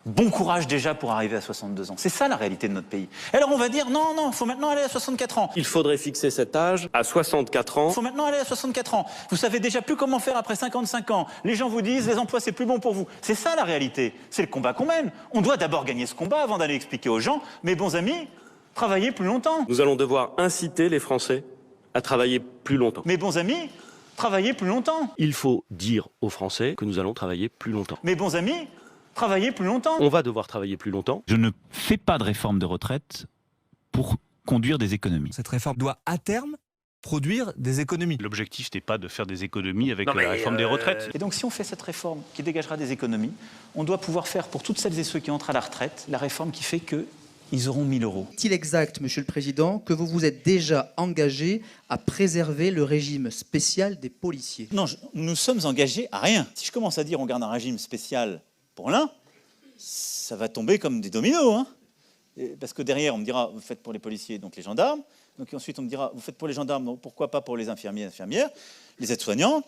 Bon courage déjà pour arriver à 62 ans. C'est ça la réalité de notre pays. Alors on va dire non, il faut maintenant aller à 64 ans. Il faudrait fixer cet âge à 64 ans. Il faut maintenant aller à 64 ans. Vous savez déjà plus comment faire après 55 ans. Les gens vous disent les emplois c'est plus bon pour vous. C'est ça la réalité. C'est le combat qu'on mène. On doit d'abord gagner ce combat avant d'aller expliquer aux gens, mes bons amis, travaillez plus longtemps. Nous allons devoir inciter les Français à travailler plus longtemps. Mes bons amis, travaillez plus longtemps. Il faut dire aux Français que nous allons travailler plus longtemps. Mes bons amis, travaillez plus longtemps. On va devoir travailler plus longtemps. Je ne fais pas de réforme de retraite pour conduire des économies. Cette réforme doit à terme produire des économies. L'objectif n'est pas de faire des économies avec la réforme des retraites. Et donc si on fait cette réforme qui dégagera des économies, on doit pouvoir faire pour toutes celles et ceux qui entrent à la retraite, la réforme qui fait qu'ils auront 1 000 €. Est-il exact, Monsieur le Président, que vous vous êtes déjà engagé à préserver le régime spécial des policiers? Non, nous sommes engagés à rien. Si je commence à dire on garde un régime spécial pour l'un, ça va tomber comme des dominos. Hein. Parce que derrière, on me dira, vous faites pour les policiers, donc les gendarmes. Donc ensuite, on me dira, vous faites pour les gendarmes, donc pourquoi pas pour les infirmiers, infirmières, les aides-soignants.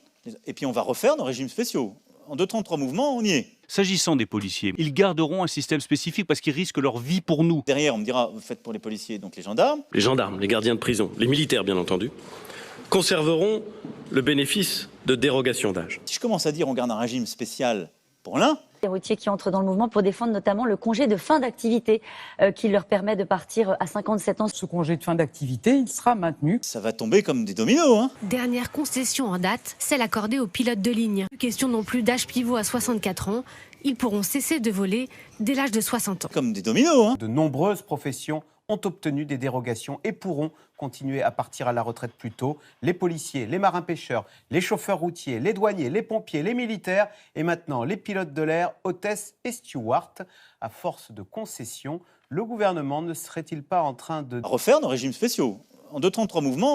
Et puis on va refaire nos régimes spéciaux. En 2 temps, 3 mouvements, on y est. S'agissant des policiers, ils garderont un système spécifique parce qu'ils risquent leur vie pour nous. Derrière, on me dira, vous faites pour les policiers, donc les gendarmes. Les gendarmes, les gardiens de prison, les militaires bien entendu, conserveront le bénéfice de dérogation d'âge. Si je commence à dire on garde un régime spécial pour l'un, Les routiers qui entrent dans le mouvement pour défendre notamment le congé de fin d'activité qui leur permet de partir à 57 ans. Ce congé de fin d'activité, il sera maintenu. ça va tomber comme des dominos. Hein. Dernière concession en date, celle accordée aux pilotes de ligne. Question non plus d'âge pivot à 64 ans. Ils pourront cesser de voler dès l'âge de 60 ans. Comme des dominos. Hein. De nombreuses professions ont obtenu des dérogations et pourront continuer à partir à la retraite plus tôt. Les policiers, les marins-pêcheurs, les chauffeurs routiers, les douaniers, les pompiers, les militaires et maintenant les pilotes de l'air, hôtesses et stewards. À force de concessions, le gouvernement ne serait-il pas en train de Refaire nos régimes spéciaux. En 2 temps, 3 mouvements,